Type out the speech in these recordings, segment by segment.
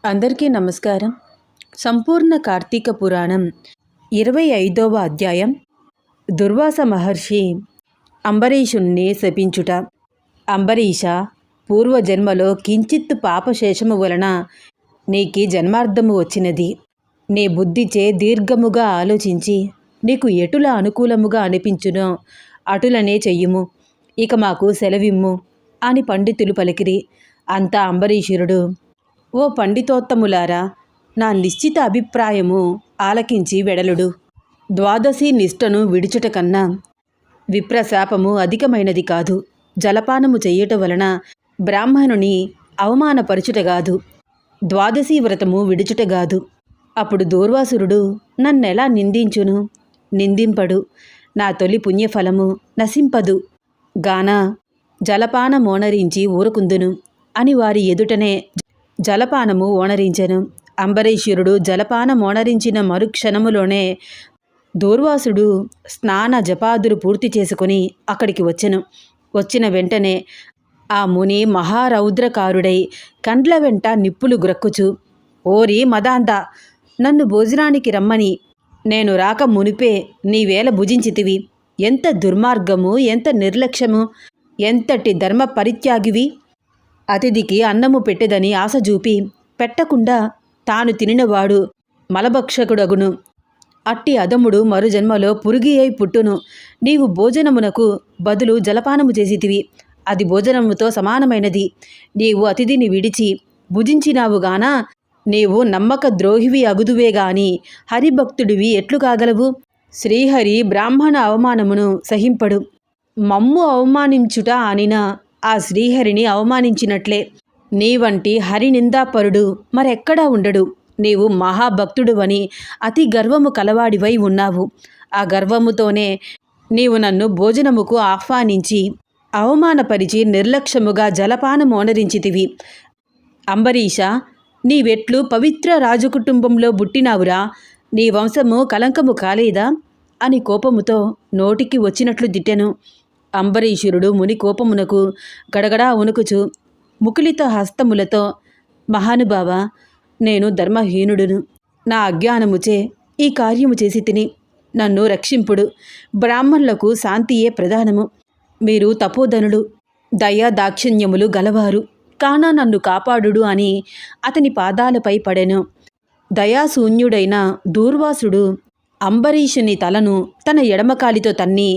అందరికీ నమస్కారం. సంపూర్ణ కార్తీక పురాణం 25వ అధ్యాయం. దుర్వాస మహర్షి అంబరీషుణ్ణి శపించుట. అంబరీష, పూర్వజన్మలో కించిత్తు పాపశేషము వలన నీకి జన్మార్థము వచ్చినది. నీ బుద్ధిచే దీర్ఘముగా ఆలోచించి నీకు ఎటుల అనుకూలముగా అనిపించునో అటులనే చెయ్యుము. ఇక మాకు సెలవిమ్ము అని పండితులు పలికిరి. అంతా అంబరీషురుడు, ఓ పండితోత్తములారా, నా నిశ్చిత అభిప్రాయము ఆలకించి వెడలుడు. ద్వాదశి నిష్టను విడుచుట కన్నా విప్రశాపము అధికమైనది కాదు. జలపానము చెయ్యట వలన బ్రాహ్మణుని అవమానపరచుటగాదు, ద్వాదశి వ్రతము విడుచుటగాదు. అప్పుడు దూర్వాసురుడు నన్నెలా నిందించును? నిందింపడు. నా తొలి పుణ్యఫలము నశింపదు గాన జలపానమోనరించి ఊరుకుందును అని వారి ఎదుటనే జలపానము ఓనరించెను. అంబరీషురుడు జలపానమోనరించిన మరుక్షణములోనే దూర్వాసుడు స్నాన జపాదులు పూర్తి చేసుకుని అక్కడికి వచ్చెను. వచ్చిన వెంటనే ఆ ముని మహారౌద్రకారుడై కండ్ల వెంట నిప్పులు గ్రక్కుచు, ఓరి మదాంత, నన్ను భోజనానికి రమ్మని నేను రాక మునిపే నీవేళ భుజించితివి. ఎంత దుర్మార్గము, ఎంత నిర్లక్ష్యము, ఎంతటి ధర్మ పరిత్యాగివి. అతిథికి అన్నము పెట్టెదని ఆశ చూపి పెట్టకుండా తాను తినినవాడు మలభక్షకుడగును. అట్టి అదముడు మరు జన్మలో పురుగి అయి పుట్టును. నీవు భోజనమునకు బదులు జలపానము చేసితివి. అది భోజనముతో సమానమైనది. నీవు అతిథిని విడిచి భుజించినావుగాన నీవు నమ్మక ద్రోహివి అగుదువే గాని హరిభక్తుడివి ఎట్లు కాగలవు? శ్రీహరి బ్రాహ్మణ అవమానమును సహింపడు. మమ్ము అవమానించుట అనిన ఆ శ్రీహరిని అవమానించినట్లే. నీ వంటి హరినిందాపరుడు మరెక్కడా ఉండడు. నీవు మహాభక్తుడువని అతి గర్వము కలవాడివై ఉన్నావు. ఆ గర్వముతోనే నీవు నన్ను భోజనముకు ఆహ్వానించి అవమానపరిచి నిర్లక్ష్యముగా జలపానమోనరించితివి. అంబరీష, నీవెట్లు పవిత్ర రాజకుటుంబంలో బుట్టినావురా? నీ వంశము కలంకము కాలేదా అని కోపముతో నోటికి వచ్చినట్లు దిట్టెను. అంబరీషురుడు ముని కోపమునకు గడగడా వణుకుచు ముకులిత హస్తములతో, మహానుభావ, నేను ధర్మహీనుడును. నా అజ్ఞానముచే ఈ కార్యము చేసి తిని నన్ను రక్షింపుడు. బ్రాహ్మణులకు శాంతియే ప్రధానము. మీరు తపోధనులు, దయా దాక్షిణ్యములు గలవారు కాన నన్ను కాపాడుడు అని అతని పాదాలపై పడెను. దయాశూన్యుడైన దూర్వాసుడు అంబరీషుని తలను తన ఎడమకాలితో తన్ని,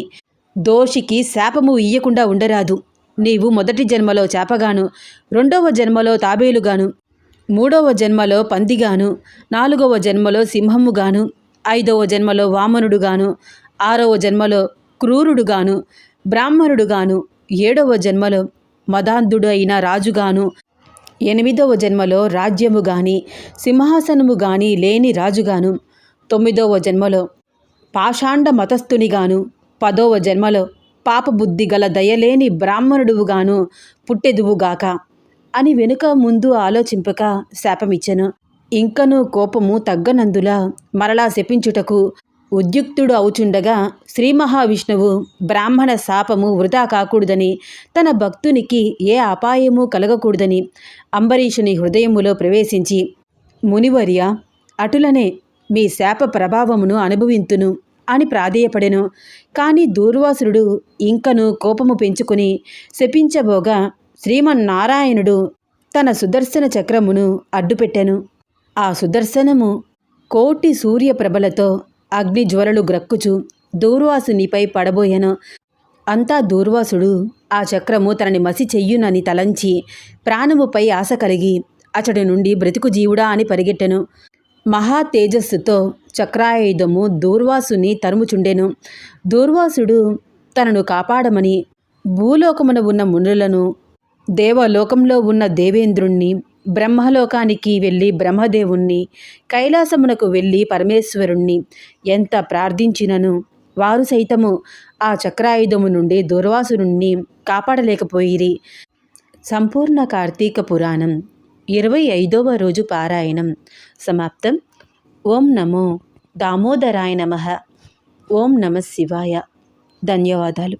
దోషికి శాపము ఇయ్యకుండా ఉండరాదు. నీవు మొదటి జన్మలో చేపగాను, రెండవ జన్మలో తాబేలుగాను, మూడవ జన్మలో పందిగాను, నాలుగవ జన్మలో సింహముగాను, ఐదవ జన్మలో వామనుడుగాను, ఆరవ జన్మలో క్రూరుడుగాను, బ్రాహ్మణుడుగాను, ఏడవ జన్మలో మదాంధుడు అయిన రాజుగాను, ఎనిమిదవ జన్మలో రాజ్యము గాని సింహాసనము గాని లేని రాజుగాను, తొమ్మిదవ జన్మలో పాషాండ మతస్థునిగాను, 10వ జన్మలో పాపబుద్ధి గల దయలేని బ్రాహ్మణుడువుగాను పుట్టెదువుగాక అని వెనుక ముందు ఆలోచింపక శాపమిచ్చెను. ఇంకనూ కోపము తగ్గనందులా మరలా శపించుటకు ఉద్యుక్తుడు అవుచుండగా శ్రీ మహావిష్ణువు బ్రాహ్మణ శాపము వృధా కాకూడదని, తన భక్తునికి ఏ అపాయము కలగకూడదని అంబరీషుని హృదయములో ప్రవేశించి, మునివర్య, అటులనే మీ శాప ప్రభావమును అనుభవింతును అని ప్రాధేయపడెను. కానీ దూర్వాసురుడు ఇంకను కోపము పెంచుకుని శపించబోగా శ్రీమన్నారాయణుడు తన సుదర్శన చక్రమును అడ్డుపెట్టెను. ఆ సుదర్శనము కోటి సూర్యప్రభలతో అగ్నిజ్వలలు గ్రక్కుచు దూర్వాసునిపై పడబోయెను. అంతా దూర్వాసుడు ఆ చక్రము తనని మసి చెయ్యునని తలంచి ప్రాణముపై ఆశ కలిగి అతడి నుండి బ్రతుకు జీవుడా అని పరిగెట్టెను. మహా తేజస్సుతో చక్రాయుధము దూర్వాసుని తరుముచుండెను. దూర్వాసుడు తనను కాపాడమని భూలోకమున ఉన్న మునులను, దేవలోకంలో ఉన్న దేవేంద్రుణ్ణి, బ్రహ్మలోకానికి వెళ్ళి బ్రహ్మదేవుణ్ణి, కైలాసమునకు వెళ్ళి పరమేశ్వరుణ్ణి ఎంత ప్రార్థించినను వారు సైతము ఆ చక్రాయుధము నుండి దూర్వాసురుణ్ణి కాపాడలేకపోయిరి. సంపూర్ణ కార్తీక పురాణం 25వ రోజు పారాయణం సమాప్తం. ఓం నమో దామోదరాయ నమః. ఓం నమః శివాయ. ధన్యవాదాలు.